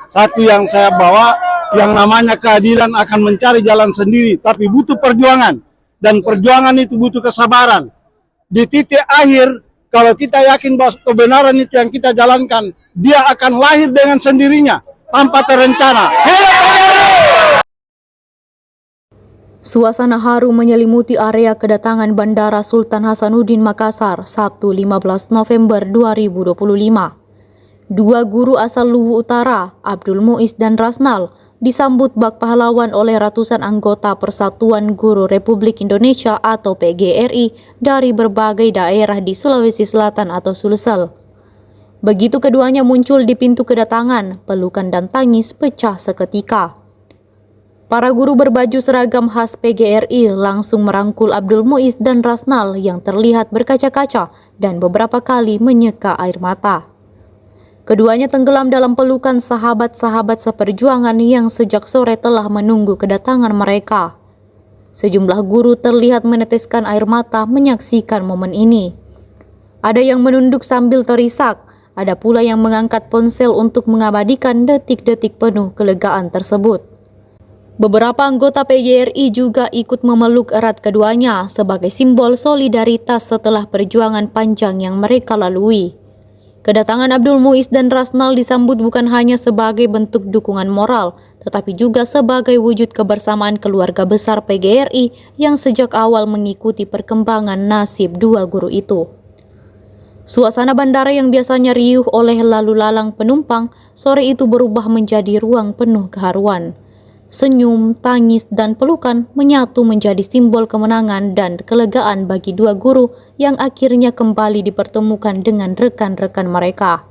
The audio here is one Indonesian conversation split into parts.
Satu yang saya bawa, yang namanya keadilan akan mencari jalan sendiri, tapi butuh perjuangan. Dan perjuangan itu butuh kesabaran. Di titik akhir, kalau kita yakin bahwa kebenaran itu yang kita jalankan, dia akan lahir dengan sendirinya, tanpa terencana. Suasana haru menyelimuti area kedatangan Bandara Sultan Hasanuddin Makassar, Sabtu 15 November 2025. Dua guru asal Luwu Utara, Abdul Muiz dan Rasnal, disambut bak pahlawan oleh ratusan anggota Persatuan Guru Republik Indonesia atau PGRI dari berbagai daerah di Sulawesi Selatan atau Sulsel. Begitu keduanya muncul di pintu kedatangan, pelukan dan tangis pecah seketika. Para guru berbaju seragam khas PGRI langsung merangkul Abdul Muiz dan Rasnal yang terlihat berkaca-kaca dan beberapa kali menyeka air mata. Keduanya tenggelam dalam pelukan sahabat-sahabat seperjuangan yang sejak sore telah menunggu kedatangan mereka. Sejumlah guru terlihat meneteskan air mata menyaksikan momen ini. Ada yang menunduk sambil terisak, ada pula yang mengangkat ponsel untuk mengabadikan detik-detik penuh kelegaan tersebut. Beberapa anggota PGRI juga ikut memeluk erat keduanya sebagai simbol solidaritas setelah perjuangan panjang yang mereka lalui. Kedatangan Abdul Muiz dan Rasnal disambut bukan hanya sebagai bentuk dukungan moral, tetapi juga sebagai wujud kebersamaan keluarga besar PGRI yang sejak awal mengikuti perkembangan nasib dua guru itu. Suasana bandara yang biasanya riuh oleh lalu lalang penumpang, sore itu berubah menjadi ruang penuh keharuan. Senyum, tangis, dan pelukan menyatu menjadi simbol kemenangan dan kelegaan bagi dua guru yang akhirnya kembali dipertemukan dengan rekan-rekan mereka.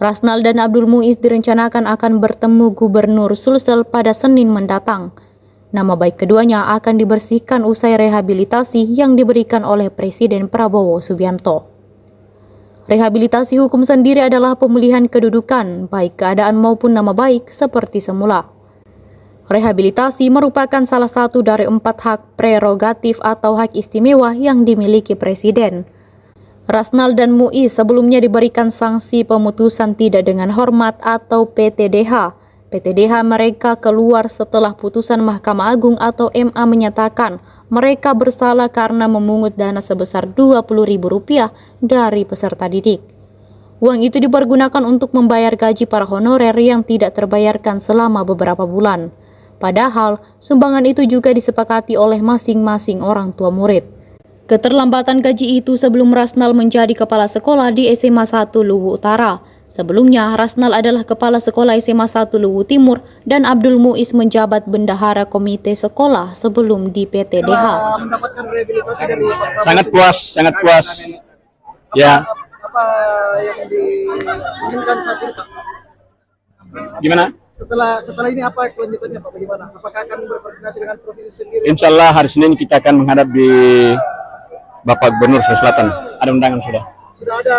Rasnal dan Abdul Muiz direncanakan akan bertemu Gubernur Sulsel pada Senin mendatang. Nama baik keduanya akan dibersihkan usai rehabilitasi yang diberikan oleh Presiden Prabowo Subianto. Rehabilitasi hukum sendiri adalah pemulihan kedudukan, baik keadaan maupun nama baik seperti semula. Rehabilitasi merupakan salah satu dari 4 hak prerogatif atau hak istimewa yang dimiliki Presiden. Rasnal dan Muiz sebelumnya diberikan sanksi pemutusan tidak dengan hormat atau PTDH. PTDH mereka keluar setelah putusan Mahkamah Agung atau MA menyatakan mereka bersalah karena memungut dana sebesar Rp20.000 dari peserta didik. Uang itu dipergunakan untuk membayar gaji para honorer yang tidak terbayarkan selama beberapa bulan. Padahal, sumbangan itu juga disepakati oleh masing-masing orang tua murid. Keterlambatan gaji itu sebelum Rasnal menjadi kepala sekolah di SMA 1 Luwu Utara. Sebelumnya, Rasnal adalah kepala sekolah SMA 1 Luwu Timur dan Abdul Muiz menjabat bendahara komite sekolah sebelum di PTDH. Mendapatkan rehabilitasi dari Sangat puas. Ya. Apa yang diinginkan saat ini, Pak? Gimana? Setelah ini apa kelanjutannya, Pak? Bagaimana? Apakah akan berkoordinasi dengan provinsi sendiri? Insya Allah hari Senin kita akan menghadap di Bapak Gubernur Sulawesi Selatan. Ada undangan sudah. Sudah ada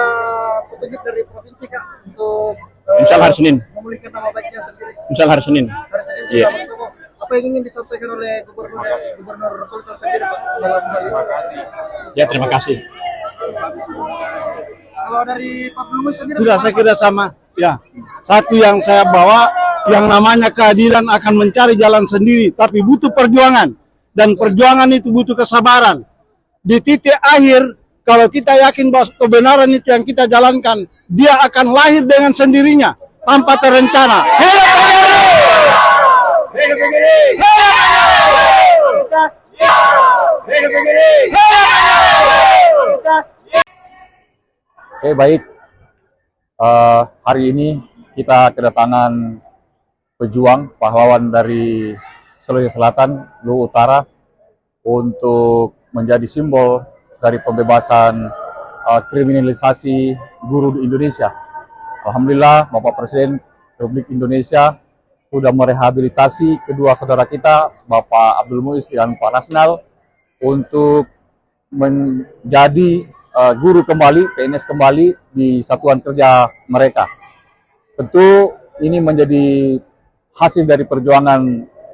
petunjuk dari provinsi, Kak, untuk Insya Allah hari Senin. memulihkan nama baiknya sendiri. Insya Allah hari Senin. Hari Senin Iya. sudah bertemu. Apa yang ingin disampaikan oleh Gubernur Sulsel sendiri, Pak? Terima kasih. Ya, terima kasih. Kalau dari Pak Lumus sendiri, Sudah saya kira sama. Ya, satu yang saya bawa, yang namanya keadilan akan mencari jalan sendiri, tapi butuh perjuangan. Dan perjuangan itu butuh kesabaran. Di titik akhir, kalau kita yakin bahwa kebenaran itu yang kita jalankan, dia akan lahir dengan sendirinya, tanpa terencana. Oke, baik. Hari ini kita kedatangan pejuang pahlawan dari Sulawesi Selatan, Luwu Utara, untuk menjadi simbol dari pembebasan kriminalisasi guru di Indonesia. Alhamdulillah, Bapak Presiden Republik Indonesia sudah merehabilitasi kedua saudara kita, Bapak Abdul Muiz dan Pak Rasnal, untuk menjadi guru kembali, PNS kembali di satuan kerja mereka. Tentu ini menjadi hasil dari perjuangan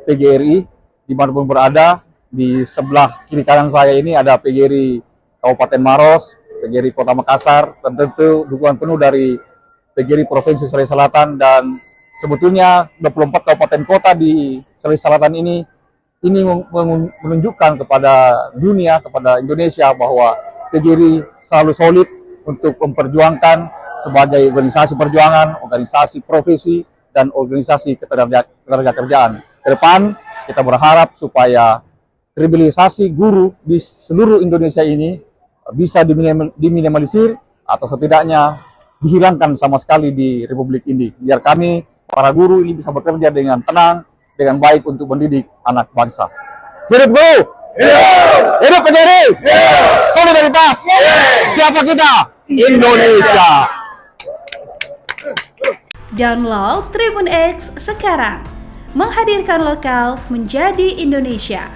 PGRI dimanapun berada. Di sebelah kiri kanan saya ini ada PGRI Kabupaten Maros, PGRI Kota Makassar, dan tentu dukungan penuh dari PGRI Provinsi Sulawesi Selatan dan sebetulnya 24 kabupaten kota di Sulawesi Selatan ini menunjukkan kepada dunia, kepada Indonesia bahwa PGRI selalu solid untuk memperjuangkan sebagai organisasi perjuangan, organisasi profesi, dan organisasi ketenagakerjaan. Ke depan kita berharap supaya kriminalisasi guru di seluruh Indonesia ini bisa diminimalisir atau setidaknya dihilangkan sama sekali di Republik ini. Biar kami, para guru ini bisa bekerja dengan tenang, dengan baik untuk mendidik anak bangsa. Hidup guru! Hidup PGRI! Solidaritas! Siapa kita? Indonesia! Download Tribun X sekarang, menghadirkan lokal menjadi Indonesia.